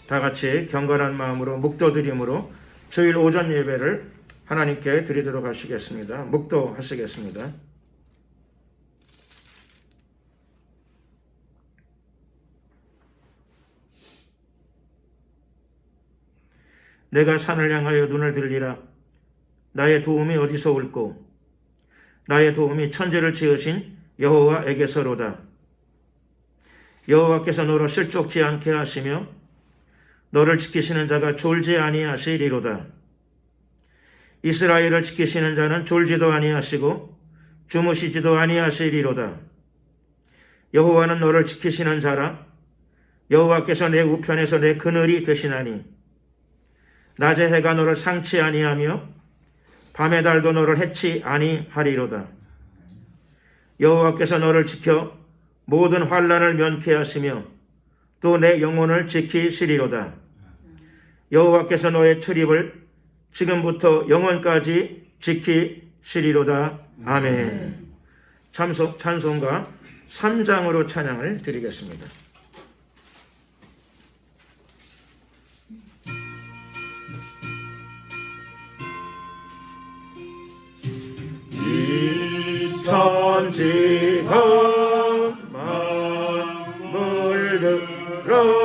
다 같이 경건한 마음으로 묵도드림으로 주일 오전 예배를 하나님께 드리도록 하시겠습니다. 묵도하시겠습니다. 내가 산을 향하여 눈을 들리라. 나의 도움이 어디서 올꼬? 나의 도움이 천지를 지으신 여호와에게서로다. 여호와께서 너로 실족지 않게 하시며 너를 지키시는 자가 졸지 아니하시리로다. 이스라엘을 지키시는 자는 졸지도 아니하시고 주무시지도 아니하시리로다. 여호와는 너를 지키시는 자라. 여호와께서 내 우편에서 내 그늘이 되시나니 낮의 해가 너를 상치 아니하며 밤의 달도 너를 해치 아니하리로다. 여호와께서 너를 지켜 모든 환난을 면케 하시며 또 내 영혼을 지키시리로다. 여호와께서 너의 출입을 지금부터 영원까지 지키시리로다. 아멘. 찬송가 3장으로 찬양을 드리겠습니다. 이 천지가 물들어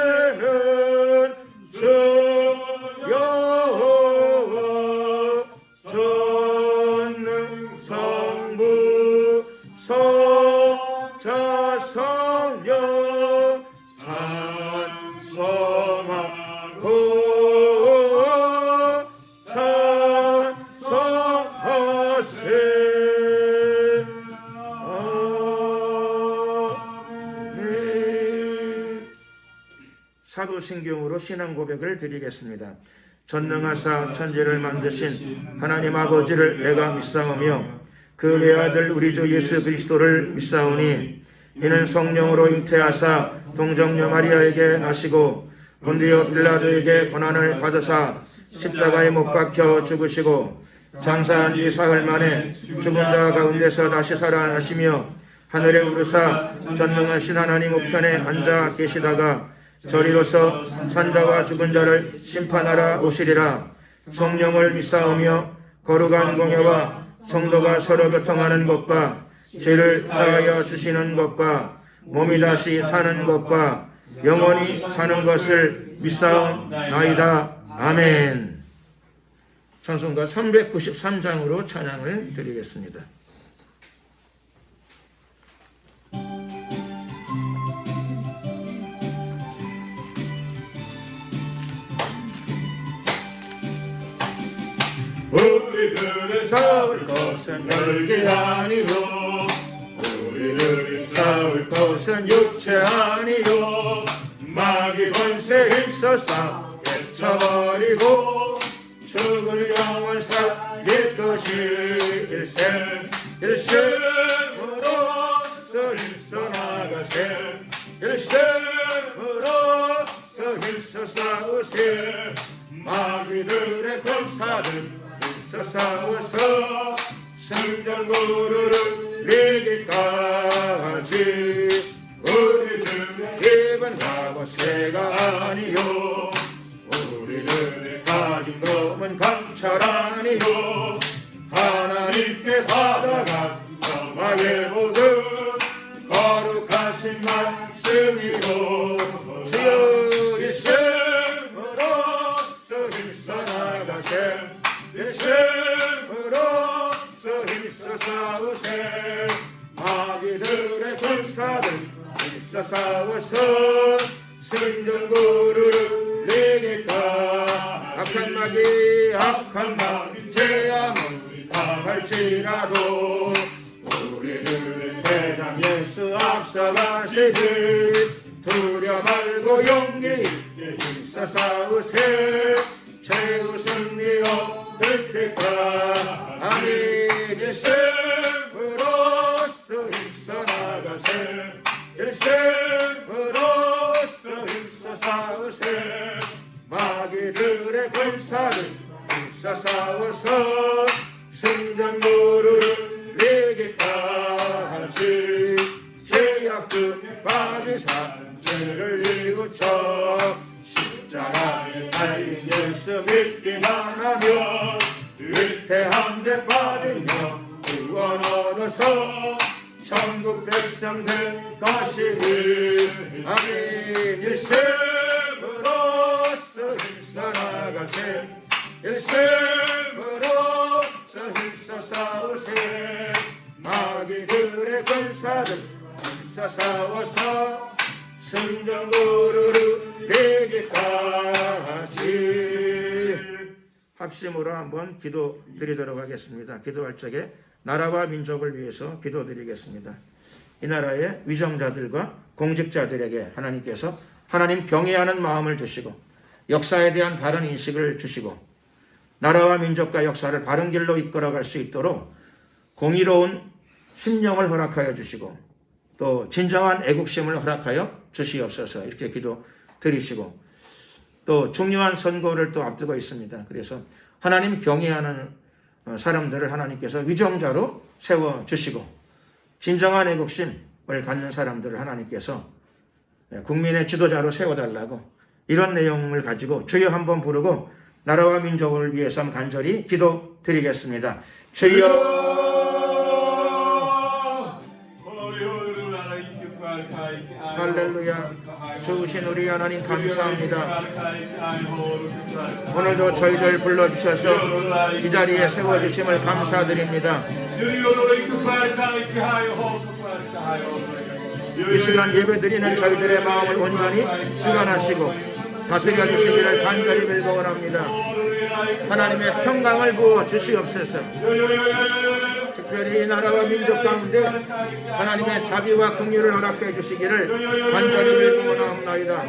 보주시는 주 여호와 전능성부 성자 성령 찬송하고 사도신경으로 신앙 고백을 드리겠습니다. 전능하사 천지를 만드신 하나님 아버지를 내가 믿사오며 그 외아들 우리 주 예수 그리스도를 믿사오니 이는 성령으로 잉태하사 동정녀 마리아에게 나시고 본디오 빌라도에게 고난을 받으사 십자가에 못 박혀 죽으시고 장사한 지 사흘 만에 죽은 자 가운데서 다시 살아나시며 하늘에 오르사 전능하신 하나님 우편에 앉아 계시다가 저리로서 산자와 죽은 자를 심판하러 오시리라. 성령을 믿사오며 거룩한 공예와 성도가 서로 교통하는 것과 죄를 사하여 주시는 것과 몸이 다시 사는 것과 영원히 사는 것을 믿사옵나이다. 아멘. 찬송가 393장으로 찬양을 드리겠습니다. 우리들이 싸울 것은 혈기 아니요 우리들이 싸울 것은 육체 아니요 마귀 권세 있어서 깨쳐버리고 죽을 영혼 살릴 것이 일심으로서 일서 나가세 일심으로서 일서 싸우세 마귀들의 권사들 싸워서 승전고루를 이기까지 우리들의 입은 갑옷새가 아니요 우리들의 가진 검은 강철 아니요 하나님께 받아간 정화의 모든 거룩하신 말씀이요 주여 이심으로서 일어나가세 일심으로서 힘써 싸우세 마귀들의 군사들 힘써 싸워서 승전고루를 이기까 악한 마귀 죄악은 당할지라도 우리들의 대장 예수 앞서가시듯 두려 말고 용기 있게 힘써 싸우세 최후 승리 얻을 때까지 일심으로서 힘써 나가세 일심으로서 힘써 싸우세 마귀들의 권사를 힘써 싸워서 승전고루를 이기까지 죄악 그 바지 산들을 이고쳐 십자가에 달린 예수 믿기만 하면 위태한데 빠지며 구원 얻어서 천국 백성 될 것이니 아멘. 일심으로써 일어나가세 일심으로써 일서 싸우세 마귀들의 군사들 일서 싸워서 승전으로 이기까지. 합심으로 한번 기도 드리도록 하겠습니다. 기도할 적에 나라와 민족을 위해서 기도드리겠습니다. 이 나라의 위정자들과 공직자들에게 하나님께서 하나님 경외하는 마음을 주시고 역사에 대한 바른 인식을 주시고 나라와 민족과 역사를 바른 길로 이끌어갈 수 있도록 공의로운 신령을 허락하여 주시고 또 진정한 애국심을 허락하여 주시옵소서. 이렇게 기도 드리시고 또 중요한 선거를 또 앞두고 있습니다. 그래서 하나님 경외하는 사람들을 하나님께서 위정자로 세워주시고 진정한 애국심을 갖는 사람들을 하나님께서 국민의 지도자로 세워달라고 이런 내용을 가지고 주여 한번 부르고 나라와 민족을 위해서 간절히 기도드리겠습니다. 주여. 할렐루야. 주신 우리 하나님 감사합니다. 오늘도 저희들 불러주셔서 이 자리에 세워주심을 감사드립니다. 이 시간 예배드리는 저희들의 마음을 온전히 주관하시고 다스려 주시기를 간절히 빌고원합니다. 하나님의 평강을 부어 주시옵소서. 특별히 나라와 민족 가운데 하나님의 자비와 긍휼을 허락해 주시기를 간절히 빌고원하옵나이다.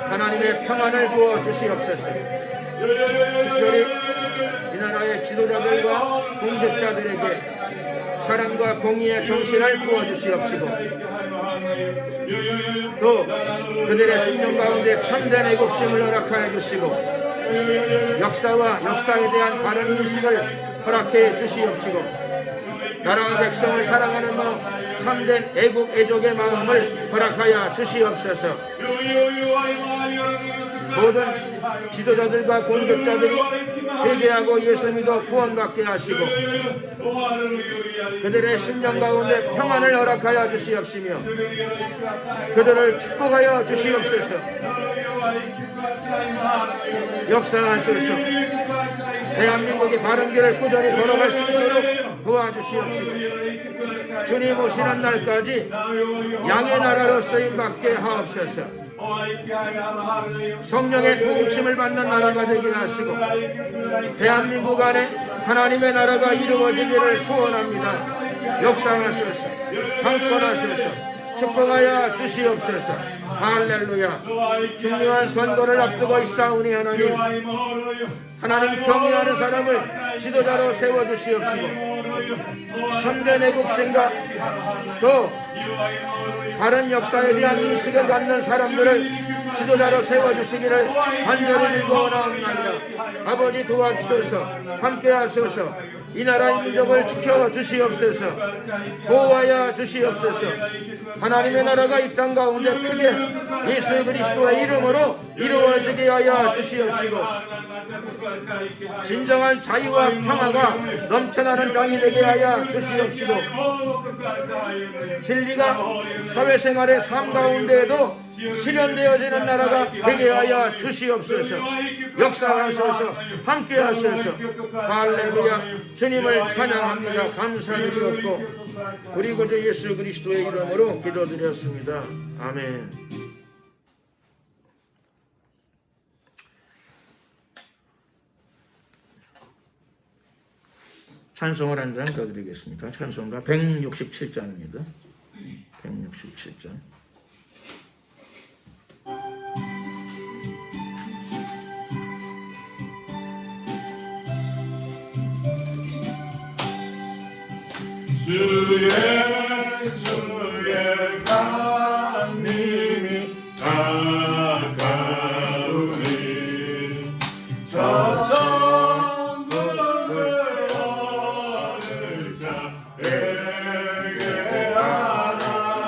하나님의 평안을 부어 주시옵소서. 특별히 이 나라의 지도자들과 공직자들에게 사랑과 공의의 정신을 부어 주시옵시고 또 그들의 심령 가운데 참된 애국심을 허락하여 주시고 역사와 역사에 대한 바른 인식을 허락해 주시옵시고 나라와 백성을 사랑하는 마음 참된 애국 애족의 마음을 허락하여 주시옵소서. 모든 지도자들과 공격자들이 회개하고 예수 믿어 구원받게 하시고 그들의 심령 가운데 평안을 허락하여 주시옵시며 그들을 축복하여 주시옵소서. 역사하소서. 대한민국이 바른 길을 꾸준히 걸어갈 수 있도록 도와주시옵시고 주님 오시는 날까지 양의 나라로 쓰임받게 하옵소서. 성령의 도우심을 받는 나라가 되게 하시고 대한민국 안에 하나님의 나라가 이루어지기를 소원합니다. 역사하소서. 강권하소서. 축복하여 주시옵소서. 할렐루야. 중요한 선거를 앞두고 있사오니 하나님 경외하는 사람을 지도자로 세워주시옵시고 참된 애국심과 또 바른 역사에 대한 인식을 갖는 사람들을 지도자로 세워주시기를 간절히 빌고원하옵나이다. 아버지 도와주소서. 함께하소서. 이 나라의 민족을 지켜주시옵소서. 보호하여 주시옵소서. 하나님의 나라가 이 땅 가운데 크게 예수 그리스도의 이름으로 이루어지게 하여 주시옵시고 진정한 자유와 평화가 넘쳐나는 땅이 되게 하여 주시옵시고 진리가 사회생활의 삶 가운데에도 실현되어지는 나라가 되게 하여 주시옵소서. 역사하소서. 함께하소서. 할렐루야. 주님을 찬양합니다. 감사드리옵고 우리 구주 예수 그리스도의 이름으로 기도드렸습니다. 아멘. 찬송을 한 장 더 드리겠습니다. 찬송가 167장입니다. 167장. 주의 강림이 가까우니 저 천국을 얻을 자에게 하나님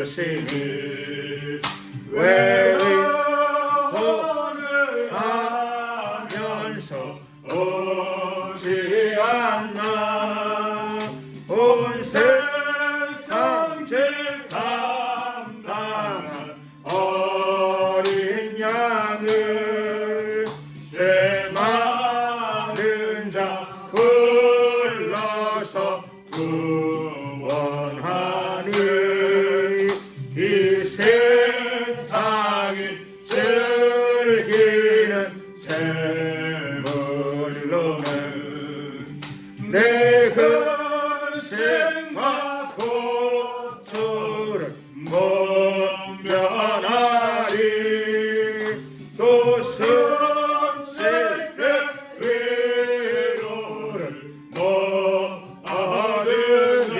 주시니 외도를 하면서 오지 않나 온 세상 죄 감당한 어린 양을 죄 많은 자 불러서 구원하니 이 세상이 즐기는 재물로는 내 근심과 고초를 못 면하리 또 숨쉴 때 위로를 못 얻으며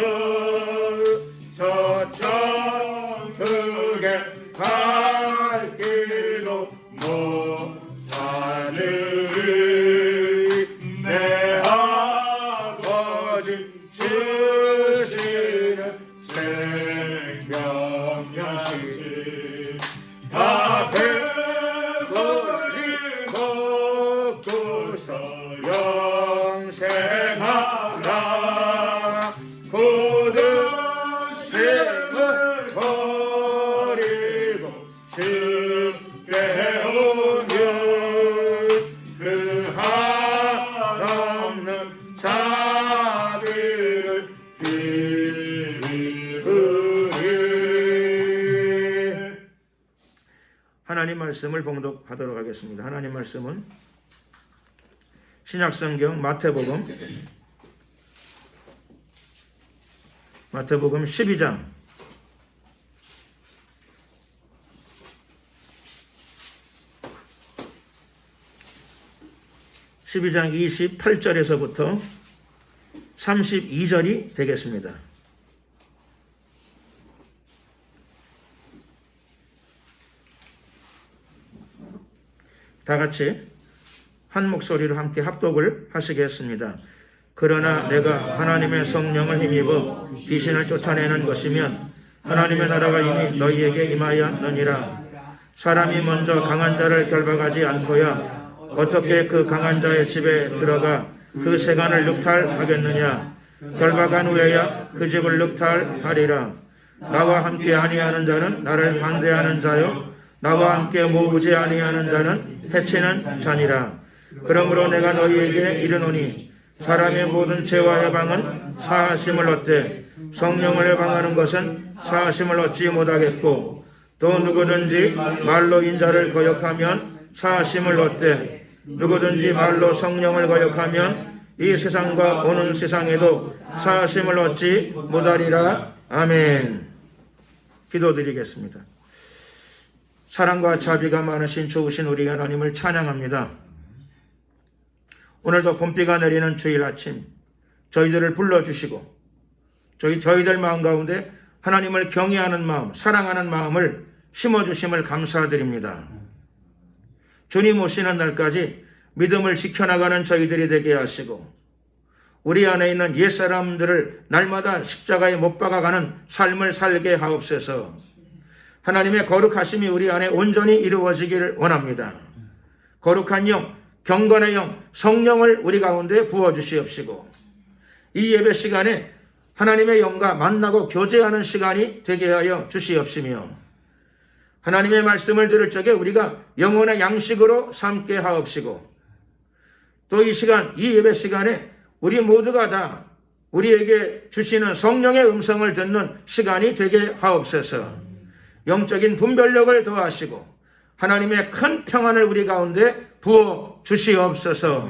저 천국에 갈 길도 못 찾으리 내 아버지 주시는 생명양식 다 배불리 먹고서 영생하라 고등심을 버리고 주께 오면 그 한없는 자비를 비비으리. 하나님 말씀을 봉독하도록 하겠습니다. 하나님 말씀은 신약성경 마태복음 12장 28절에서부터 32절이 되겠습니다. 다 같이 한 목소리로 함께 합독을 하시겠습니다. 그러나 내가 하나님의 성령을 힘입어 귀신을 쫓아내는 것이면 하나님의 나라가 이미 너희에게 임하였느니라. 사람이 먼저 강한 자를 결박하지 않고야 어떻게 그 강한 자의 집에 들어가 그 세간을 늑탈하겠느냐. 결박한 후에야 그 집을 늑탈하리라. 나와 함께 아니하는 자는 나를 반대하는 자요 나와 함께 모으지 아니하는 자는 해치는 자니라. 그러므로 내가 너희에게 이르노니 사람의 모든 죄와 해방은 사하심을 얻되 성령을 해방하는 것은 사하심을 얻지 못하겠고 또 누구든지 말로 인자를 거역하면 사하심을 얻되 누구든지 말로 성령을 거역하면 이 세상과 오는 세상에도 사하심을 얻지 못하리라. 아멘. 기도드리겠습니다. 사랑과 자비가 많으신 좋으신 우리 하나님을 찬양합니다. 오늘도 봄비가 내리는 주일 아침 저희들을 불러주시고 저희들 마음 가운데 하나님을 경외하는 마음, 사랑하는 마음을 심어주심을 감사드립니다. 주님 오시는 날까지 믿음을 지켜나가는 저희들이 되게 하시고 우리 안에 있는 옛사람들을 날마다 십자가에 못 박아가는 삶을 살게 하옵소서. 하나님의 거룩하심이 우리 안에 온전히 이루어지기를 원합니다. 거룩한 영, 경건의 영, 성령을 우리 가운데 부어주시옵시고 이 예배 시간에 하나님의 영과 만나고 교제하는 시간이 되게 하여 주시옵시며 하나님의 말씀을 들을 적에 우리가 영혼의 양식으로 삼게 하옵시고 또 이 시간, 이 예배 시간에 우리 모두가 다 우리에게 주시는 성령의 음성을 듣는 시간이 되게 하옵소서. 영적인 분별력을 더하시고 하나님의 큰 평안을 우리 가운데 부어 주시옵소서.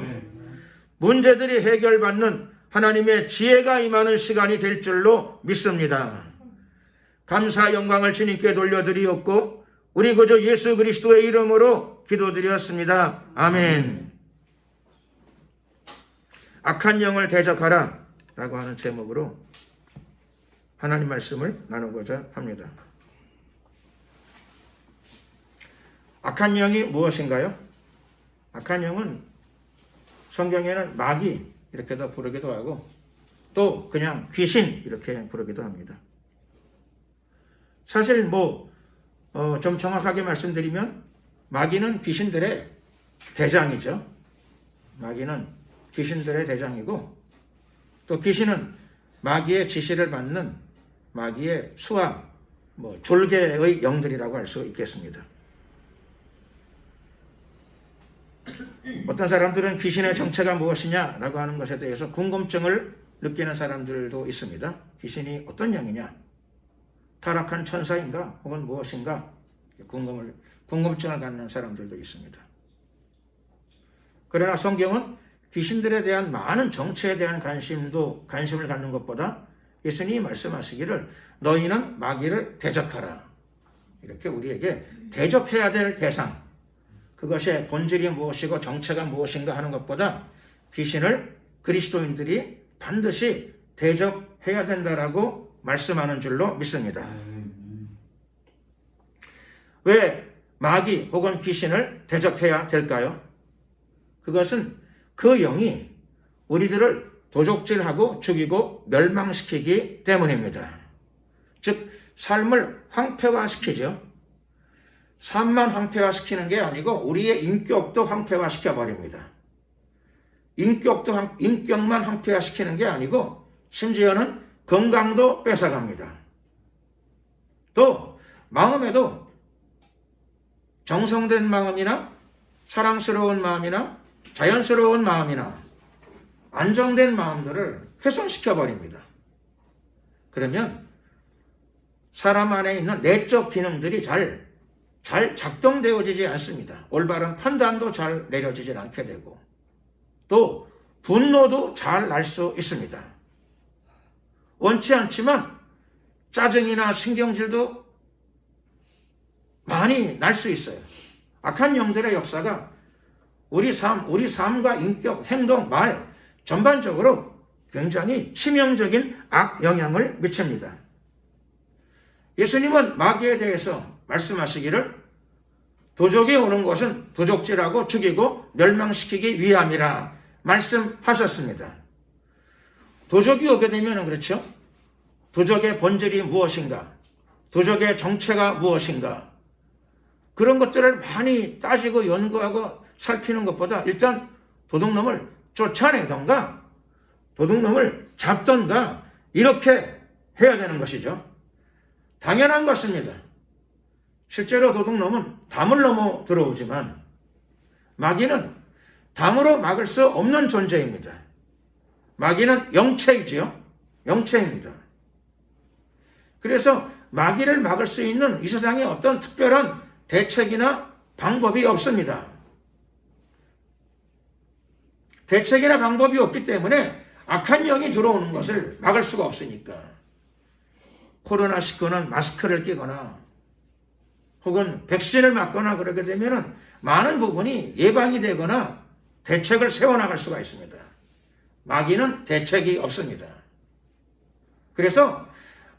문제들이 해결받는 하나님의 지혜가 임하는 시간이 될 줄로 믿습니다. 감사 영광을 주님께 돌려드리옵고 우리 구주 예수 그리스도의 이름으로 기도드렸습니다. 아멘. 악한 영을 대적하라 라고 하는 제목으로 하나님 말씀을 나누고자 합니다. 악한 영이 무엇인가요? 악한 영은 성경에는 마귀 이렇게도 부르기도 하고 또 그냥 귀신 이렇게 부르기도 합니다. 사실 좀 정확하게 말씀드리면 마귀는 귀신들의 대장이죠. 마귀는 귀신들의 대장이고 또 귀신은 마귀의 지시를 받는 마귀의 수하, 졸개의 영들이라고 할 수 있겠습니다. 어떤 사람들은 귀신의 정체가 무엇이냐라고 하는 것에 대해서 궁금증을 느끼는 사람들도 있습니다. 귀신이 어떤 영이냐? 타락한 천사인가? 혹은 무엇인가? 궁금증을 갖는 사람들도 있습니다. 그러나 성경은 귀신들에 대한 많은 정체에 대한 관심을 갖는 것보다 예수님이 말씀하시기를 너희는 마귀를 대적하라. 이렇게 우리에게 대적해야 될 대상, 그것의 본질이 무엇이고 정체가 무엇인가 하는 것보다 귀신을 그리스도인들이 반드시 대적해야 된다라고 말씀하는 줄로 믿습니다. 왜 마귀 혹은 귀신을 대적해야 될까요? 그것은 그 영이 우리들을 도적질하고 죽이고 멸망시키기 때문입니다. 즉 삶을 황폐화시키죠. 삶만 황폐화시키는 게 아니고 우리의 인격도 황폐화시켜버립니다. 인격만 황폐화시키는 게 아니고 심지어는 건강도 뺏어갑니다. 또 마음에도 정성된 마음이나 사랑스러운 마음이나 자연스러운 마음이나 안정된 마음들을 훼손시켜버립니다. 그러면 사람 안에 있는 내적 기능들이 잘 작동되어지지 않습니다. 올바른 판단도 잘 내려지지 않게 되고 또 분노도 잘 날 수 있습니다. 원치 않지만 짜증이나 신경질도 많이 날 수 있어요. 악한 영들의 역사가 우리 삶과 인격, 행동, 말 전반적으로 굉장히 치명적인 악 영향을 미칩니다. 예수님은 마귀에 대해서 말씀하시기를 도적이 오는 것은 도적질하고 죽이고 멸망시키기 위함이라 말씀하셨습니다. 도적이 오게 되면 그렇죠. 도적의 본질이 무엇인가? 도적의 정체가 무엇인가? 그런 것들을 많이 따지고 연구하고 살피는 것보다 일단 도둑놈을 쫓아내던가 도둑놈을 잡던가 이렇게 해야 되는 것이죠. 당연한 것입니다. 실제로 도둑놈은 담을 넘어 들어오지만 마귀는 담으로 막을 수 없는 존재입니다. 마귀는 영체이지요. 영체입니다. 그래서 마귀를 막을 수 있는 이 세상에 어떤 특별한 대책이나 방법이 없습니다. 대책이나 방법이 없기 때문에 악한 영이 들어오는 것을 막을 수가 없으니까 코로나19는 마스크를 끼거나 혹은 백신을 맞거나 그러게 되면 많은 부분이 예방이 되거나 대책을 세워나갈 수가 있습니다. 마귀는 대책이 없습니다. 그래서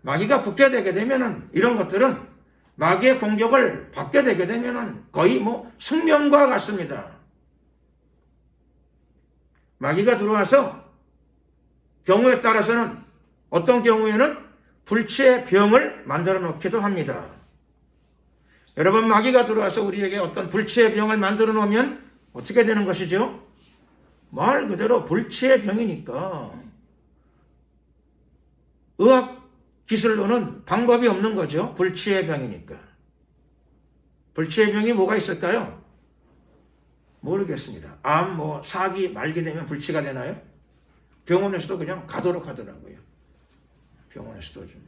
마귀가 붙게 되게 되면 이런 것들은 마귀의 공격을 받게 되게 되면 거의 숙명과 같습니다. 마귀가 들어와서 경우에 따라서는 어떤 경우에는 불치의 병을 만들어 놓기도 합니다. 여러분, 마귀가 들어와서 우리에게 어떤 불치의 병을 만들어 놓으면 어떻게 되는 것이죠? 말 그대로 불치의 병이니까 의학 기술로는 방법이 없는 거죠. 불치의 병이니까. 불치의 병이 뭐가 있을까요? 모르겠습니다. 암, 사기, 말기 되면 불치가 되나요? 병원에서도 그냥 가도록 하더라고요. 병원에서도 좀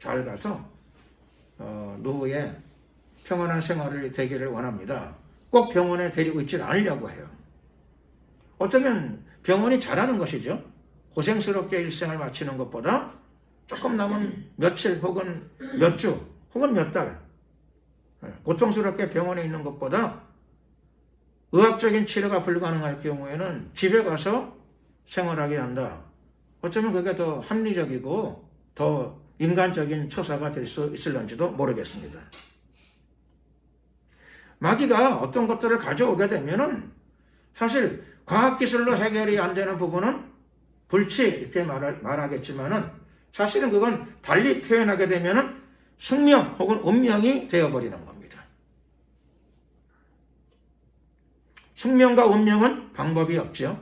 잘 가서 노후에 평안한 생활을 되기를 원합니다. 꼭 병원에 데리고 있지 않으려고 해요. 어쩌면 병원이 잘하는 것이죠. 고생스럽게 일생을 마치는 것보다 조금 남은 며칠 혹은 몇 주 혹은 몇 달 고통스럽게 병원에 있는 것보다 의학적인 치료가 불가능할 경우에는 집에 가서 생활하게 한다. 어쩌면 그게 더 합리적이고 더 인간적인 처사가 될 수 있을런지도 모르겠습니다. 마귀가 어떤 것들을 가져오게 되면은 사실 과학기술로 해결이 안 되는 부분은 불치 이렇게 말하겠지만은 사실은 그건 달리 표현하게 되면은 숙명 혹은 운명이 되어버리는 겁니다. 숙명과 운명은 방법이 없죠.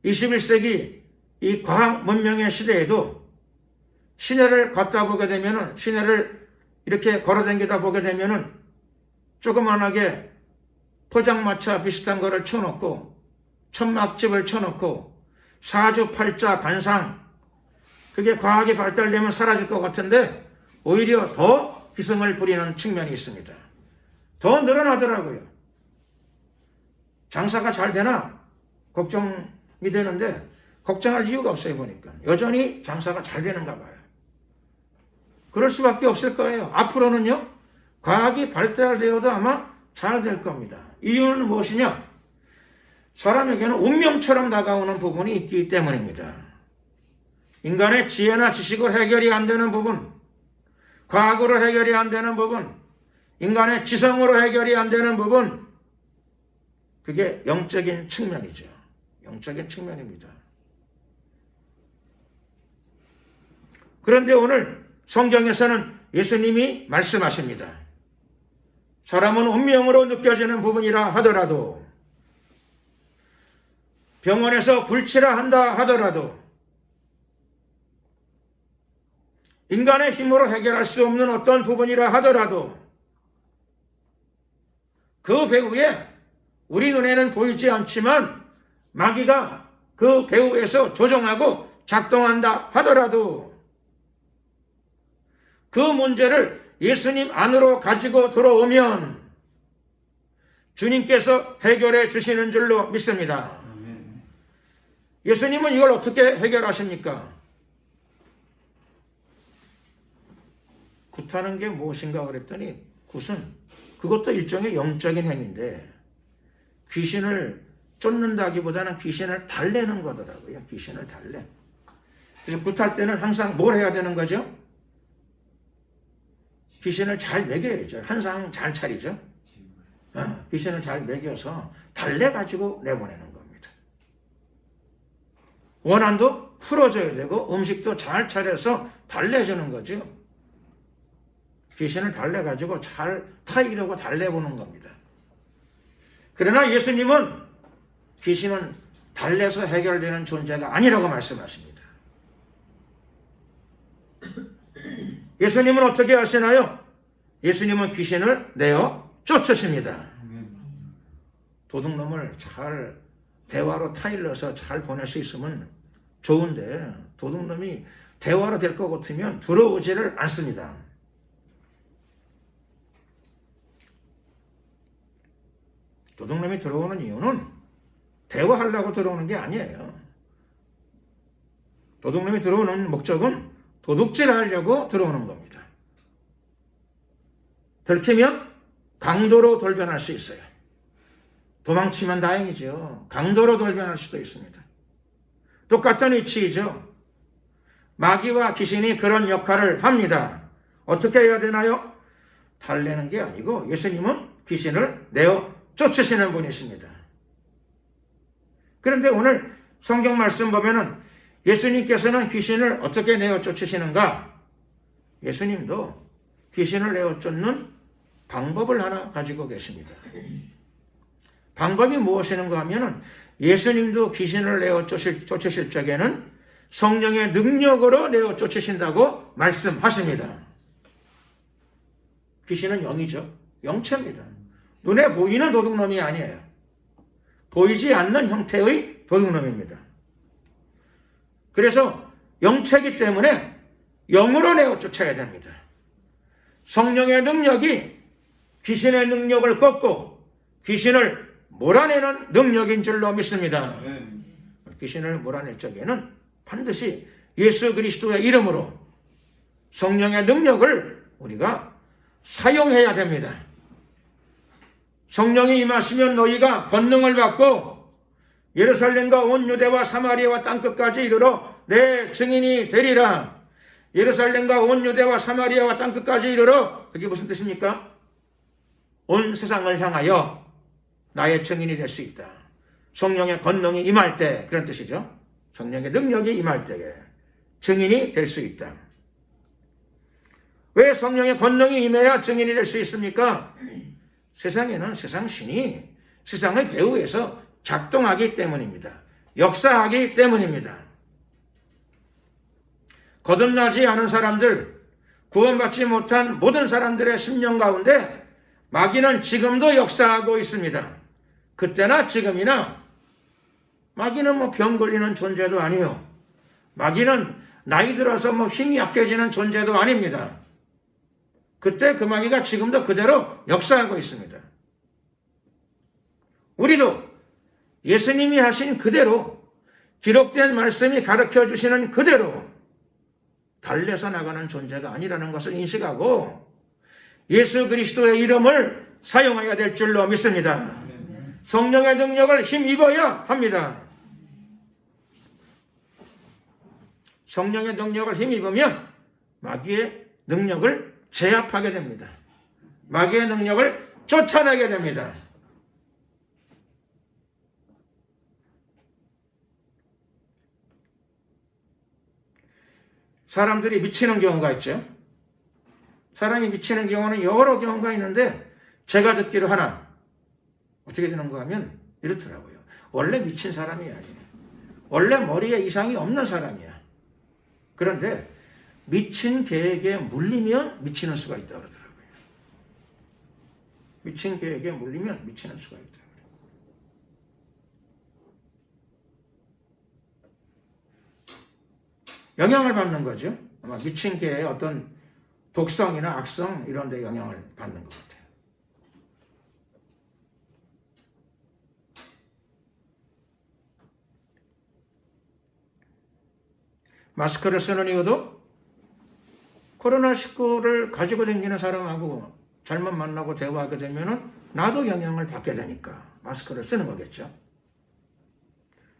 21세기 이 과학 문명의 시대에도 시내를 걷다 보게 되면은, 시내를 이렇게 걸어다니다 보게 되면은 조그만하게 포장마차 비슷한 거를 쳐놓고 천막집을 쳐놓고 사주팔자 관상, 그게 과학이 발달되면 사라질 것 같은데 오히려 더 기승을 부리는 측면이 있습니다. 더 늘어나더라고요. 장사가 잘 되나 걱정이 되는데 걱정할 이유가 없어요. 보니까 여전히 장사가 잘 되는가 봐요. 그럴 수밖에 없을 거예요. 앞으로는요, 과학이 발달되어도 아마 잘 될 겁니다. 이유는 무엇이냐? 사람에게는 운명처럼 다가오는 부분이 있기 때문입니다. 인간의 지혜나 지식으로 해결이 안 되는 부분, 과학으로 해결이 안 되는 부분, 인간의 지성으로 해결이 안 되는 부분, 그게 영적인 측면이죠. 영적인 측면입니다. 그런데 오늘 성경에서는 예수님이 말씀하십니다. 사람은 운명으로 느껴지는 부분이라 하더라도, 병원에서 불치라 한다 하더라도, 인간의 힘으로 해결할 수 없는 어떤 부분이라 하더라도 그 배후에 우리 눈에는 보이지 않지만 마귀가 그 배후에서 조종하고 작동한다 하더라도 그 문제를 예수님 안으로 가지고 들어오면 주님께서 해결해 주시는 줄로 믿습니다. 예수님은 이걸 어떻게 해결하십니까? 굿하는 게 무엇인가 그랬더니 굿은 그것도 일종의 영적인 행위인데 귀신을 쫓는다기보다는 귀신을 달래는 거더라고요. 귀신을 달래. 그래서 굿할 때는 항상 뭘 해야 되는 거죠? 귀신을 잘 먹여야죠. 한상 잘 차리죠. 귀신을 잘 먹여서 달래가지고 내보내는 겁니다. 원한도 풀어줘야 되고 음식도 잘 차려서 달래주는 거죠. 귀신을 달래가지고 잘 타이려고 달래보는 겁니다. 그러나 예수님은 귀신은 달래서 해결되는 존재가 아니라고 말씀하십니다. 예수님은 어떻게 하시나요? 예수님은 귀신을 내어 쫓으십니다. 도둑놈을 잘 대화로 타일러서 잘 보낼 수 있으면 좋은데 도둑놈이 대화로 될 것 같으면 들어오지를 않습니다. 도둑놈이 들어오는 이유는 대화하려고 들어오는 게 아니에요. 도둑놈이 들어오는 목적은 도둑질하려고 들어오는 겁니다. 들키면 강도로 돌변할 수 있어요. 도망치면 다행이죠. 강도로 돌변할 수도 있습니다. 똑같은 위치이죠. 마귀와 귀신이 그런 역할을 합니다. 어떻게 해야 되나요? 달래는 게 아니고 예수님은 귀신을 내어 쫓으시는 분이십니다. 그런데 오늘 성경 말씀 보면은 예수님께서는 귀신을 어떻게 내어 쫓으시는가? 예수님도 귀신을 내어 쫓는 방법을 하나 가지고 계십니다. 방법이 무엇이는가 하면은 예수님도 귀신을 내어 쫓으실 적에는 성령의 능력으로 내어 쫓으신다고 말씀하십니다. 귀신은 영이죠. 영체입니다. 눈에 보이는 도둑놈이 아니에요. 보이지 않는 형태의 도둑놈입니다. 그래서 영체이기 때문에 영으로 내어 쫓아야 됩니다. 성령의 능력이 귀신의 능력을 꺾고 귀신을 몰아내는 능력인 줄로 믿습니다. 귀신을 몰아낼 적에는 반드시 예수 그리스도의 이름으로 성령의 능력을 우리가 사용해야 됩니다. 성령이 임하시면 너희가 권능을 받고 예루살렘과 온 유대와 사마리아와 땅끝까지 이르러 내 증인이 되리라. 예루살렘과 온 유대와 사마리아와 땅끝까지 이르러, 그게 무슨 뜻입니까? 온 세상을 향하여 나의 증인이 될 수 있다. 성령의 권능이 임할 때, 그런 뜻이죠. 성령의 능력이 임할 때에 증인이 될 수 있다. 왜 성령의 권능이 임해야 증인이 될 수 있습니까? 세상에는 세상 신이 세상의 배후에서 작동하기 때문입니다. 역사하기 때문입니다. 거듭나지 않은 사람들, 구원받지 못한 모든 사람들의 심령 가운데 마귀는 지금도 역사하고 있습니다. 그때나 지금이나 마귀는 병 걸리는 존재도 아니요. 마귀는 나이 들어서 힘이 약해지는 존재도 아닙니다. 그때 그 마귀가 지금도 그대로 역사하고 있습니다. 우리도 예수님이 하신 그대로 기록된 말씀이 가르쳐 주시는 그대로 달려서 나가는 존재가 아니라는 것을 인식하고 예수 그리스도의 이름을 사용해야 될 줄로 믿습니다. 성령의 능력을 힘입어야 합니다. 성령의 능력을 힘입으면 마귀의 능력을 제압하게 됩니다. 마귀의 능력을 쫓아내게 됩니다. 사람들이 미치는 경우가 있죠. 사람이 미치는 경우는 여러 경우가 있는데 제가 듣기로 하나 어떻게 되는가 하면 이렇더라고요. 원래 미친 사람이 아니에요. 원래 머리에 이상이 없는 사람이야. 그런데 미친 계획에 물리면 미치는 수가 있다고 그러더라고요. 미친 계획에 물리면 미치는 수가 있다. 영향을 받는 거죠. 아마 미친 계의 어떤 독성이나 악성 이런 데 영향을 받는 것 같아요. 마스크를 쓰는 이유도 코로나19를 가지고 다니는 사람하고 잘못 만나고 대화하게 되면 나도 영향을 받게 되니까 마스크를 쓰는 거겠죠.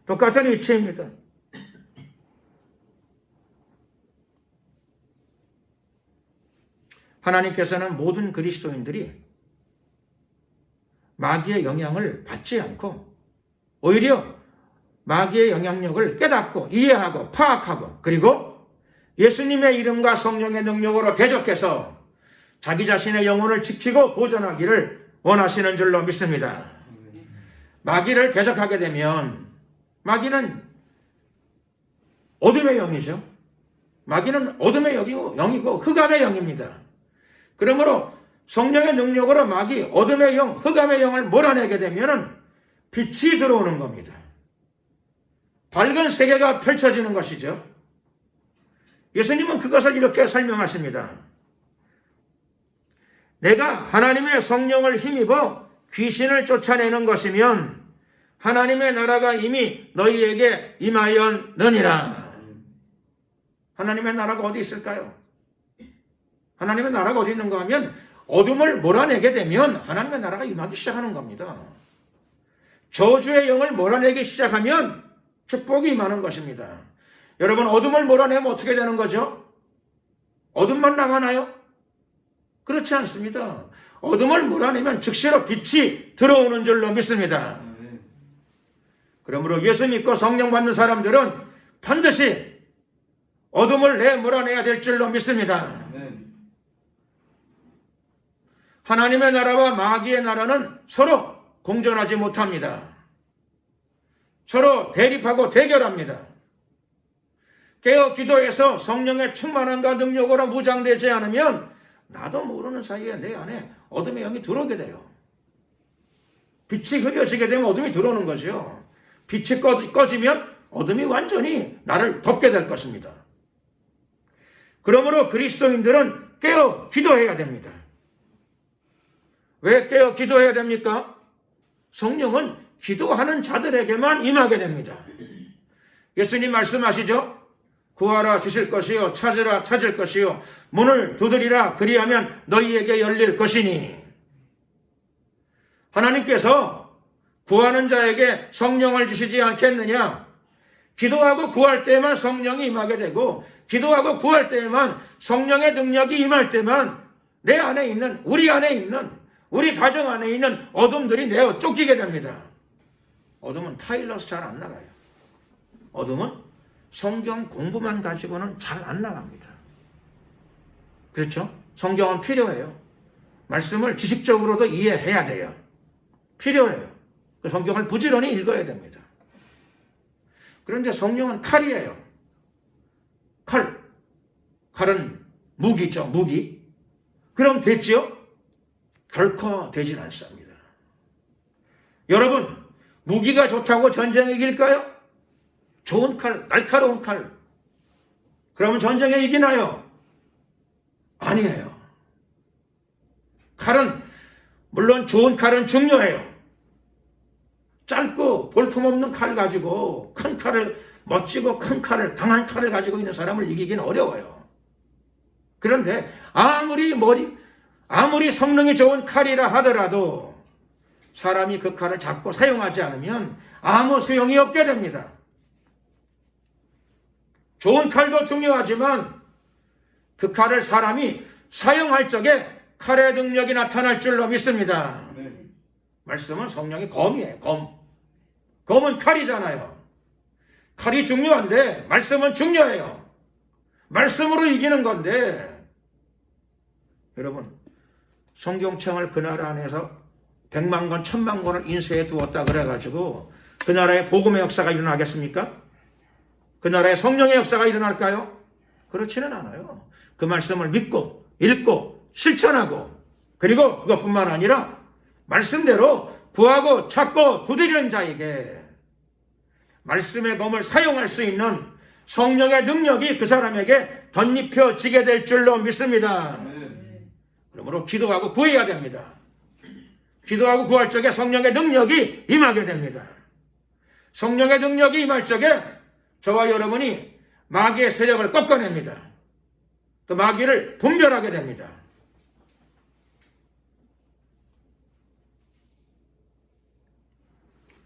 똑같은 이치입니다. 하나님께서는 모든 그리스도인들이 마귀의 영향을 받지 않고 오히려 마귀의 영향력을 깨닫고 이해하고 파악하고 그리고 예수님의 이름과 성령의 능력으로 대적해서 자기 자신의 영혼을 지키고 보존하기를 원하시는 줄로 믿습니다. 마귀를 대적하게 되면 마귀는 어둠의 영이죠. 마귀는 어둠의 영이고 흑암의 영입니다. 그러므로 성령의 능력으로 마귀, 어둠의 영, 흑암의 영을 몰아내게 되면 빛이 들어오는 겁니다. 밝은 세계가 펼쳐지는 것이죠. 예수님은 그것을 이렇게 설명하십니다. 내가 하나님의 성령을 힘입어 귀신을 쫓아내는 것이면 하나님의 나라가 이미 너희에게 임하였느니라. 하나님의 나라가 어디 있을까요? 하나님의 나라가 어디 있는가 하면 어둠을 몰아내게 되면 하나님의 나라가 임하기 시작하는 겁니다. 저주의 영을 몰아내기 시작하면 축복이 임하는 것입니다. 여러분, 어둠을 몰아내면 어떻게 되는 거죠? 어둠만 나가나요? 그렇지 않습니다. 어둠을 몰아내면 즉시로 빛이 들어오는 줄로 믿습니다. 그러므로 예수 믿고 성령 받는 사람들은 반드시 어둠을 몰아내야 될 줄로 믿습니다. 하나님의 나라와 마귀의 나라는 서로 공존하지 못합니다. 서로 대립하고 대결합니다. 깨어 기도해서 성령의 충만함과 능력으로 무장되지 않으면 나도 모르는 사이에 내 안에 어둠의 영이 들어오게 돼요. 빛이 흐려지게 되면 어둠이 들어오는 거죠. 빛이 꺼지면 어둠이 완전히 나를 덮게 될 것입니다. 그러므로 그리스도인들은 깨어 기도해야 됩니다. 왜 깨어 기도해야 됩니까? 성령은 기도하는 자들에게만 임하게 됩니다. 예수님 말씀하시죠? 구하라 주실 것이요 찾으라 찾을 것이요 문을 두드리라 그리하면 너희에게 열릴 것이니. 하나님께서 구하는 자에게 성령을 주시지 않겠느냐? 기도하고 구할 때만 성령이 임하게 되고 기도하고 구할 때만 성령의 능력이 임할 때만 내 안에 있는 우리 안에 있는 우리 가정 안에 있는 어둠들이 내어 쫓기게 됩니다. 어둠은 타일러서 잘 안 나가요. 어둠은 성경 공부만 가지고는 잘 안 나갑니다. 그렇죠? 성경은 필요해요. 말씀을 지식적으로도 이해해야 돼요. 필요해요. 그 성경을 부지런히 읽어야 됩니다. 그런데 성령은 칼이에요. 칼. 칼은 무기죠, 무기. 그럼 됐지요? 결코 되진 않습니다. 여러분, 무기가 좋다고 전쟁에 이길까요? 좋은 칼, 날카로운 칼. 그러면 전쟁에 이기나요? 아니에요. 칼은, 물론 좋은 칼은 중요해요. 짧고 볼품없는 칼 가지고 큰 칼을, 멋지고 큰 칼을, 강한 칼을 가지고 있는 사람을 이기기는 어려워요. 그런데 아무리 성능이 좋은 칼이라 하더라도 사람이 그 칼을 잡고 사용하지 않으면 아무 소용이 없게 됩니다. 좋은 칼도 중요하지만 그 칼을 사람이 사용할 적에 칼의 능력이 나타날 줄로 믿습니다. 말씀은 성령의 검이에요. 검은 칼이잖아요. 칼이 중요한데 말씀은 중요해요. 말씀으로 이기는 건데, 여러분, 성경청을 그 나라 안에서 100만 권, 1000만 권을 인쇄해 두었다 그래가지고 그 나라의 복음의 역사가 일어나겠습니까? 그 나라의 성령의 역사가 일어날까요? 그렇지는 않아요. 그 말씀을 믿고 읽고 실천하고, 그리고 그것뿐만 아니라 말씀대로 구하고 찾고 두드리는 자에게 말씀의 검을 사용할 수 있는 성령의 능력이 그 사람에게 덧입혀지게 될 줄로 믿습니다. 그러므로 기도하고 구해야 됩니다. 기도하고 구할 적에 성령의 능력이 임하게 됩니다. 성령의 능력이 임할 적에 저와 여러분이 마귀의 세력을 꺾어냅니다. 또 마귀를 분별하게 됩니다.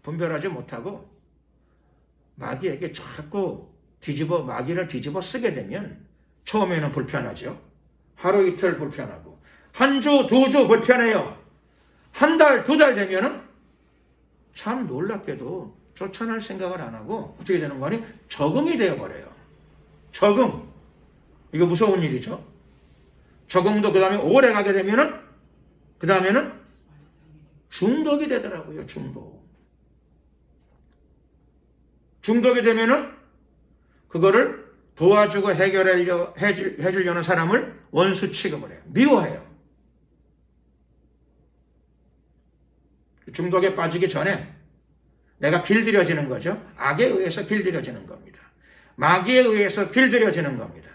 분별하지 못하고 마귀에게 자꾸 마귀를 뒤집어 쓰게 되면 처음에는 불편하죠. 하루 이틀 불편하고, 한 주, 두 주 불편해요. 한 달, 두 달 되면은 참 놀랍게도 쫓아날 생각을 안 하고 어떻게 되는 거니? 적응이 되어버려요. 적응. 이거 무서운 일이죠. 적응도 그 다음에 오래 가게 되면은 그 다음에는 중독이 되더라고요. 중독이 되면은 그거를 도와주고 해주려는 사람을 원수 취급을 해요. 미워해요. 중독에 빠지기 전에 내가 길들여지는 거죠. 악에 의해서 길들여지는 겁니다. 마귀에 의해서 길들여지는 겁니다.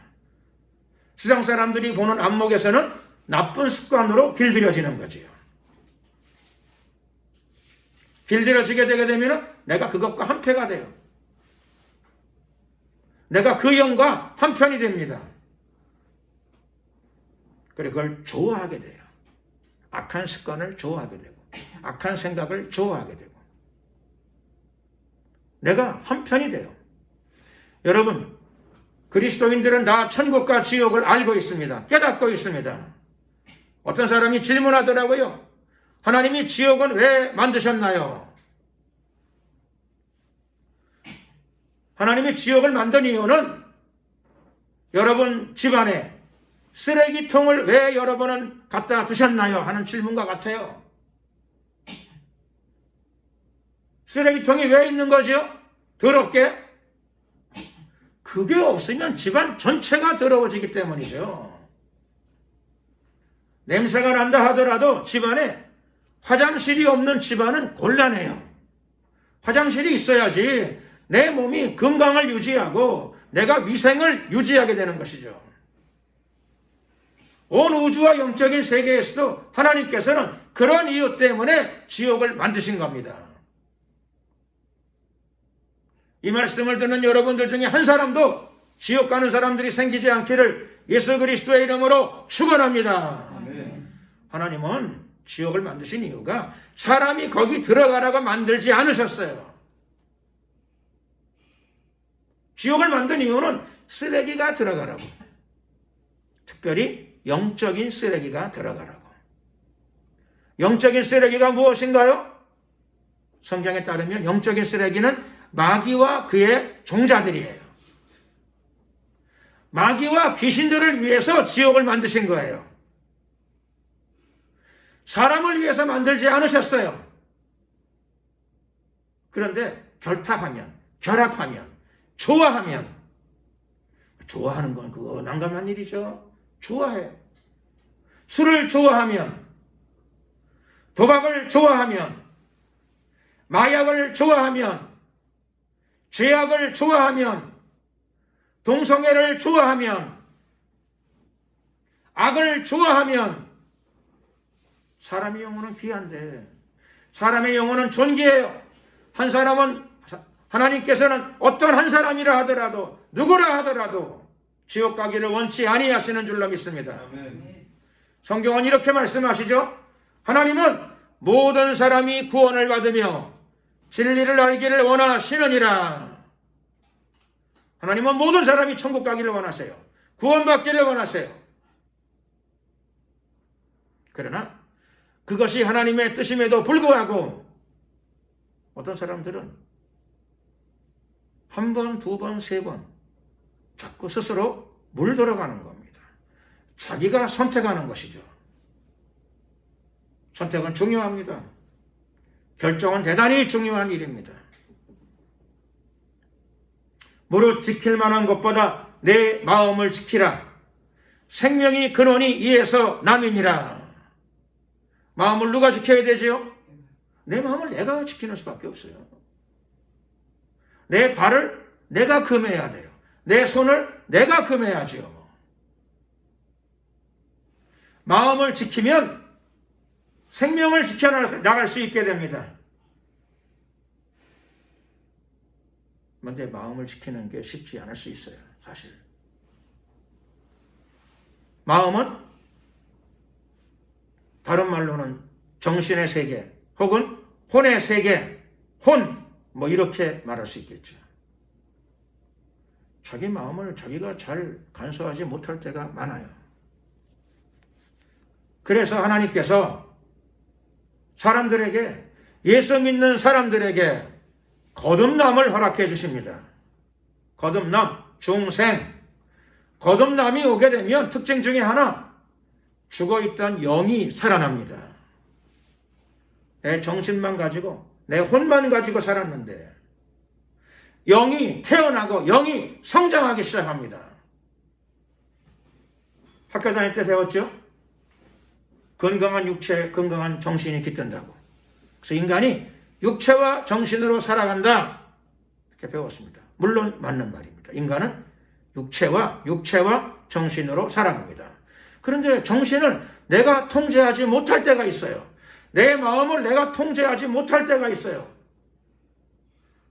세상 사람들이 보는 안목에서는 나쁜 습관으로 길들여지는 거지요. 길들여지게 되게 되면 내가 그것과 한패가 돼요. 내가 그 영과 한편이 됩니다. 그리고 그걸 좋아하게 돼요. 악한 습관을 좋아하게 되고, 악한 생각을 좋아하게 되고, 내가 한편이 돼요. 여러분, 그리스도인들은 다 천국과 지옥을 알고 있습니다. 깨닫고 있습니다. 어떤 사람이 질문하더라고요. 하나님이 지옥은 왜 만드셨나요? 하나님이 지옥을 만든 이유는 여러분 집안에 쓰레기통을 왜 여러분은 갖다 두셨나요? 하는 질문과 같아요. 쓰레기통이 왜 있는 거죠? 더럽게? 그게 없으면 집안 전체가 더러워지기 때문이죠. 냄새가 난다 하더라도 집안에 화장실이 없는 집안은 곤란해요. 화장실이 있어야지 내 몸이 건강을 유지하고 내가 위생을 유지하게 되는 것이죠. 온 우주와 영적인 세계에서도 하나님께서는 그런 이유 때문에 지옥을 만드신 겁니다. 이 말씀을 듣는 여러분들 중에 한 사람도 지옥 가는 사람들이 생기지 않기를 예수 그리스도의 이름으로 축원합니다. 하나님은 지옥을 만드신 이유가 사람이 거기 들어가라고 만들지 않으셨어요. 지옥을 만든 이유는 쓰레기가 들어가라고. 특별히 영적인 쓰레기가 들어가라고. 영적인 쓰레기가 무엇인가요? 성경에 따르면 영적인 쓰레기는 마귀와 그의 종자들이에요. 마귀와 귀신들을 위해서 지옥을 만드신 거예요. 사람을 위해서 만들지 않으셨어요. 그런데 결탁하면, 결합하면, 좋아하는 건 그거 난감한 일이죠. 좋아해요. 술을 좋아하면, 도박을 좋아하면, 마약을 좋아하면, 죄악을 좋아하면, 동성애를 좋아하면, 악을 좋아하면 사람의 영혼은 귀한데 사람의 영혼은 존귀해요. 한 사람은 하나님께서는 어떤 한 사람이라 하더라도 누구라 하더라도 지옥 가기를 원치 아니하시는 줄로 믿습니다. 성경은 이렇게 말씀하시죠. 하나님은 모든 사람이 구원을 받으며 진리를 알기를 원하시느니라. 하나님은 모든 사람이 천국 가기를 원하세요. 구원받기를 원하세요. 그러나 그것이 하나님의 뜻임에도 불구하고 어떤 사람들은 한 번, 두 번, 세 번 자꾸 스스로 물들어가는 겁니다. 자기가 선택하는 것이죠. 선택은 중요합니다. 결정은 대단히 중요한 일입니다. 무릇 지킬 만한 것보다 내 마음을 지키라. 생명이 근원이 이에서 남이니라. 마음을 누가 지켜야 되지요? 내 마음을 내가 지키는 수밖에 없어요. 내 발을 내가 금해야 돼요. 내 손을 내가 금해야지요. 마음을 지키면 생명을 지켜나갈 수 있게 됩니다. 그런데 마음을 지키는 게 쉽지 않을 수 있어요. 사실. 마음은 다른 말로는 정신의 세계 혹은 혼의 세계, 뭐 이렇게 말할 수 있겠죠. 자기 마음을 자기가 잘 간수하지 못할 때가 많아요. 그래서 하나님께서 사람들에게, 예수 믿는 사람들에게 거듭남을 허락해 주십니다. 거듭남, 중생. 거듭남이 오게 되면 특징 중에 하나, 죽어있던 영이 살아납니다. 내 정신만 가지고, 내 혼만 가지고 살았는데 영이 태어나고 영이 성장하기 시작합니다. 학교 다닐 때 배웠죠? 건강한 육체, 건강한 정신이 깃든다고. 그래서 인간이 육체와 정신으로 살아간다. 이렇게 배웠습니다. 물론 맞는 말입니다. 인간은 육체와 정신으로 살아갑니다. 그런데 정신을 내가 통제하지 못할 때가 있어요. 내 마음을 내가 통제하지 못할 때가 있어요.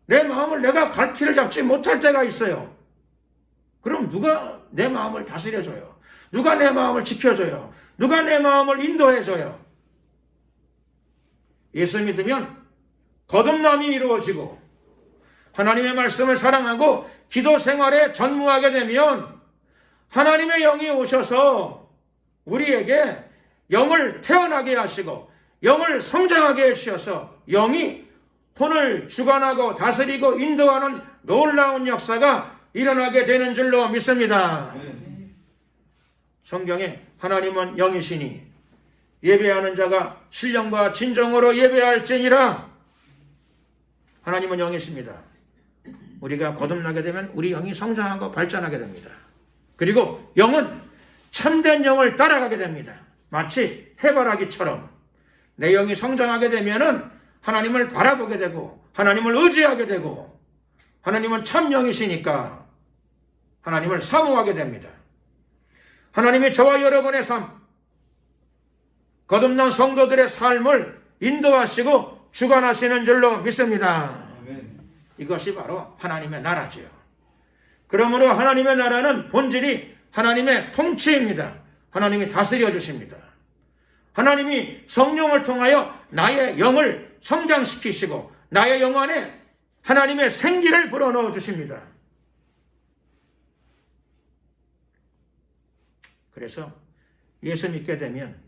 내 마음을 내가 갈피를 잡지 못할 때가 있어요. 그럼 누가 내 마음을 다스려줘요? 누가 내 마음을 지켜줘요? 누가 내 마음을 인도해줘요? 예수 믿으면 거듭남이 이루어지고 하나님의 말씀을 사랑하고 기도 생활에 전무하게 되면 하나님의 영이 오셔서 우리에게 영을 태어나게 하시고 영을 성장하게 해주셔서 영이 혼을 주관하고 다스리고 인도하는 놀라운 역사가 일어나게 되는 줄로 믿습니다. 성경에 하나님은 영이시니 예배하는 자가 신령과 진정으로 예배할지니라. 하나님은 영이십니다. 우리가 거듭나게 되면 우리 영이 성장하고 발전하게 됩니다. 그리고 영은 참된 영을 따라가게 됩니다. 마치 해바라기처럼 내 영이 성장하게 되면은 하나님을 바라보게 되고 하나님을 의지하게 되고 하나님은 참 영이시니까 하나님을 사모하게 됩니다. 하나님이 저와 여러분의 삶, 거듭난 성도들의 삶을 인도하시고 주관하시는 줄로 믿습니다. 이것이 바로 하나님의 나라지요. 그러므로 하나님의 나라는 본질이 하나님의 통치입니다. 하나님이 다스려 주십니다. 하나님이 성령을 통하여 나의 영을 성장시키시고 나의 영 안에 하나님의 생기를 불어넣어 주십니다. 그래서 예수 믿게 되면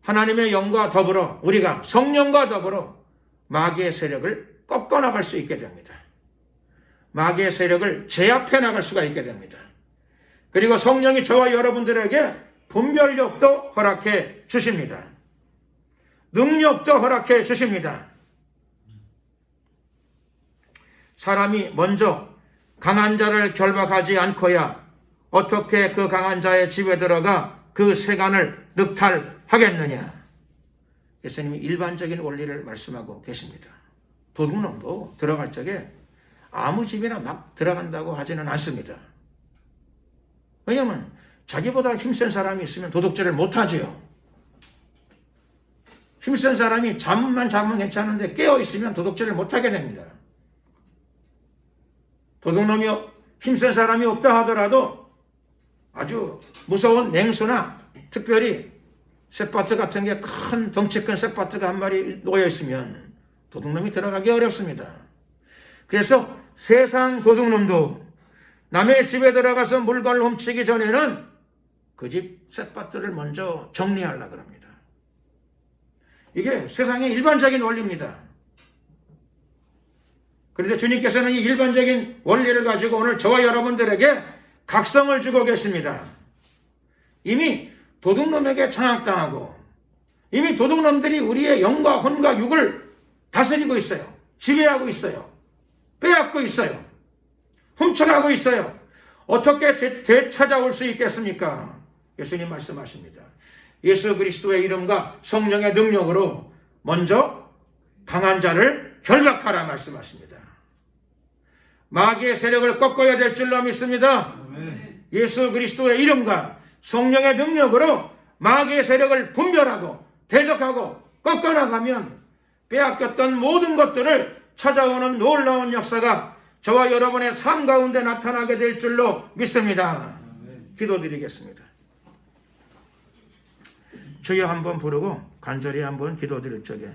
하나님의 영과 더불어 우리가 성령과 더불어 마귀의 세력을 꺾어나갈 수 있게 됩니다. 마귀의 세력을 제압해 나갈 수가 있게 됩니다. 그리고 성령이 저와 여러분들에게 분별력도 허락해 주십니다. 능력도 허락해 주십니다. 사람이 먼저 강한 자를 결박하지 않고야 어떻게 그 강한 자의 집에 들어가 그 세간을 늑탈하겠느냐. 예수님이 일반적인 원리를 말씀하고 계십니다. 도둑놈도 들어갈 적에 아무 집이나 막 들어간다고 하지는 않습니다. 왜냐하면 자기보다 힘센 사람이 있으면 도둑질을 못하지요. 힘센 사람이 잠만 자면 괜찮은데 깨어있으면 도둑질을 못하게 됩니다. 도둑놈이 힘센 사람이 없다 하더라도 아주 무서운 맹수나 특별히 쇳바트 같은 게 큰 덩치 큰 쇳바트가 한 마리 놓여있으면 도둑놈이 들어가기 어렵습니다. 그래서 세상 도둑놈도 남의 집에 들어가서 물건을 훔치기 전에는 그 집 쇳바트를 먼저 정리하려고 합니다. 이게 세상의 일반적인 원리입니다. 그런데 주님께서는 이 일반적인 원리를 가지고 오늘 저와 여러분들에게 각성을 주고 계십니다. 이미 도둑놈에게 장악당하고 이미 도둑놈들이 우리의 영과 혼과 육을 다스리고 있어요. 지배하고 있어요. 빼앗고 있어요. 훔쳐가고 있어요. 어떻게 되찾아올 수 있겠습니까? 예수님 말씀하십니다. 예수 그리스도의 이름과 성령의 능력으로 먼저 강한 자를 결박하라 말씀하십니다. 마귀의 세력을 꺾어야 될 줄로 믿습니다. 예수 그리스도의 이름과 성령의 능력으로 마귀의 세력을 분별하고 대적하고 꺾어나가면 빼앗겼던 모든 것들을 찾아오는 놀라운 역사가 저와 여러분의 삶 가운데 나타나게 될 줄로 믿습니다. 기도드리겠습니다. 주여 한번 부르고 간절히 한번 기도드릴 적에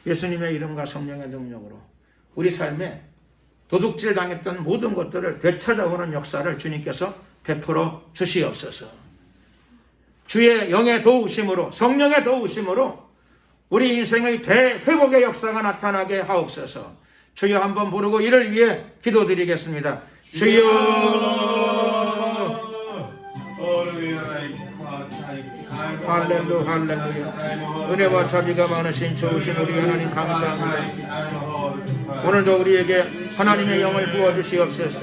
예수님의 이름과 성령의 능력으로 우리 삶에 도둑질 당했던 모든 것들을 되찾아오는 역사를 주님께서 베풀어 주시옵소서. 주의 영의 도우심으로 성령의 도우심으로 우리 인생의 대회복의 역사가 나타나게 하옵소서. 주여 한번 부르고 이를 위해 기도드리겠습니다. 주여 할렐루야 할렐루야. 은혜와 자비가 많으신 좋으신 우리 하나님 감사합니다. 오늘도 우리에게 하나님의 영을 부어주시옵소서.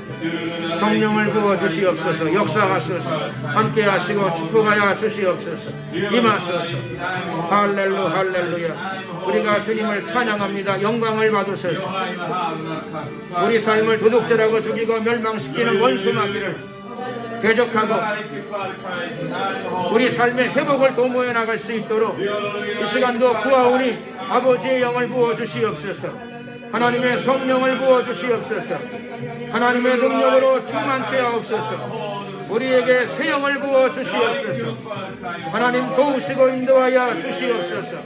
성령을 부어주시옵소서. 역사하소서. 함께하시고 축복하여 주시옵소서. 임하소서. 할렐루야 할렐루야. 우리가 주님을 찬양합니다. 영광을 받으소서. 우리 삶을 도둑질하고 죽이고 멸망시키는 원수마귀를 대적하고 우리 삶의 회복을 도모해 나갈 수 있도록 이 시간도 구하오니 아버지의 영을 부어주시옵소서. 하나님의 성령을 부어주시옵소서. 하나님의 능력으로 충만케 하옵소서. 우리에게 새 영을 부어주시옵소서. 하나님 도우시고 인도하여 주시옵소서.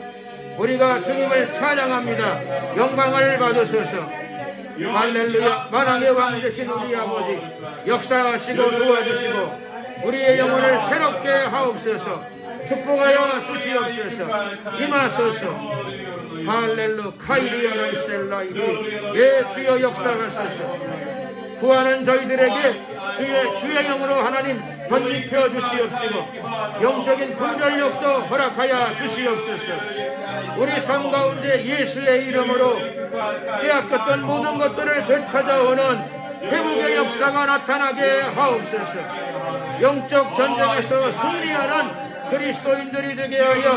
우리가 주님을 찬양합니다. 영광을 받으소서. 할렐루야. 만왕의 왕 되신 우리 아버지 역사하시고 도와주시고 우리의 영혼을 새롭게 하옵소서. 축복하여 주시옵소서. 임하소서. 할렐루 카이리아라이셀라이디. 예 주여 역사하소서. 구하는 저희들에게 주의 영으로 하나님 덧입혀 주시옵시고 영적인 분별력도 허락하여 주시옵소서. 우리 삶 가운데 예수의 이름으로 빼앗겼던 모든 것들을 되찾아오는 회복의 역사가 나타나게 하옵소서. 영적 전쟁에서 승리하는 그리스도인들이 되게 하여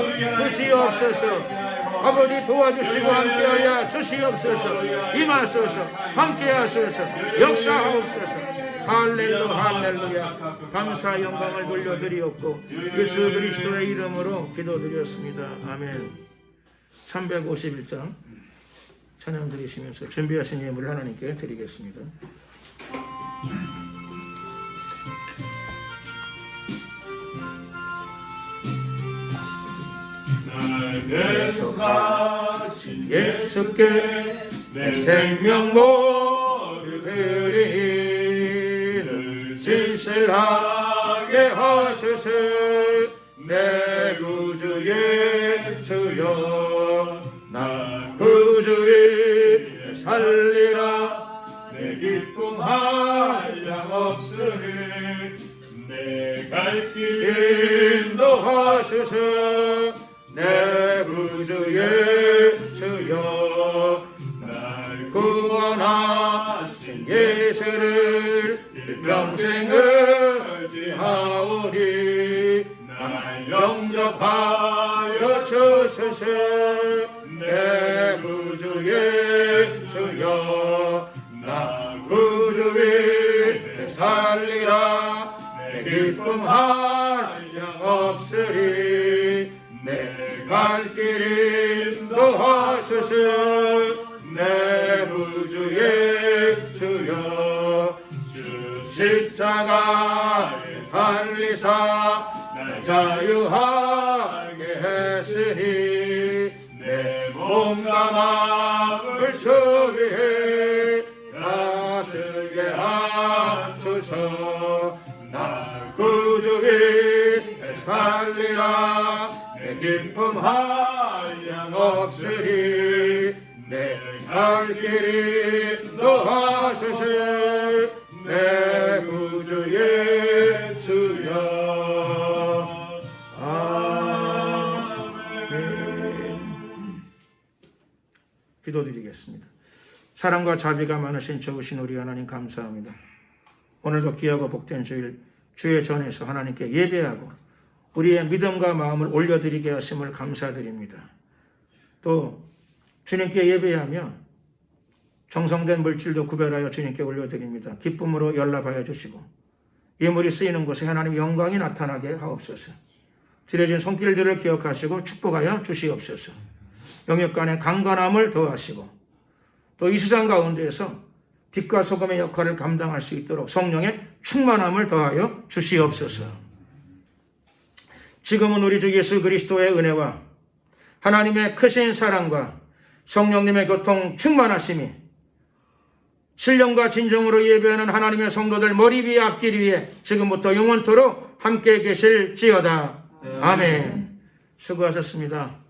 주시옵소서. 아버지 도와주시고 함께하여 주시옵소서. 임하소서. 함께하소서. 역사하옵소서. 할렐루야 할렐루야. 감사 영광을 돌려드리옵고 예수 그리스도의 이름으로 기도드렸습니다. 아멘. 351장 찬양 드리시면서 준비하신 예물을 하나님께 드리겠습니다. 날 계속하신 예수께 내 생명 모두 드리는 진실하게 하소서. 내 구주 예수여 나 구주 위에 살리라. 내 기쁨 한량 없으니 내 갈 길 인도하소서. 인도하소서. 내 구주 예수여 날 구원하신 예수를 평생을 의지하오니 날 영접하여 주소서. 내 구주 예수여 나 구주 위에 살리라. 내 기쁨 한량 없으리. 내 갈 길 인도하소서. 내 구주 예수여 십자가에 달리사 날 자유하게 했으니 내 몸과 마음을 수비해 다스게 하소서. 나 구주 위에 살리라. 내 기쁨 한량 없으리. 내 갈 길이 인도하소서. 내 구주 예수여 아멘. 기도드리겠습니다. 사랑과 자비가 많으신 좋으신 우리 하나님 감사합니다. 오늘도 귀하고 복된 주일 주의 전에서 하나님께 예배하고 우리의 믿음과 마음을 올려드리게 하심을 감사드립니다. 또 주님께 예배하며 정성된 물질도 구별하여 주님께 올려드립니다. 기쁨으로 연락하여 주시고 예물이 쓰이는 곳에 하나님의 영광이 나타나게 하옵소서. 드려진 손길들을 기억하시고 축복하여 주시옵소서. 영역 간의 강건함을 더하시고 또 이 세상 가운데에서 빛과 소금의 역할을 감당할 수 있도록 성령의 충만함을 더하여 주시옵소서. 지금은 우리 주 예수 그리스도의 은혜와 하나님의 크신 사랑과 성령님의 교통 충만하심이 신령과 진정으로 예배하는 하나님의 성도들 머리 위에 앞길 위에 지금부터 영원토록 함께 계실지어다. 아멘. 수고하셨습니다.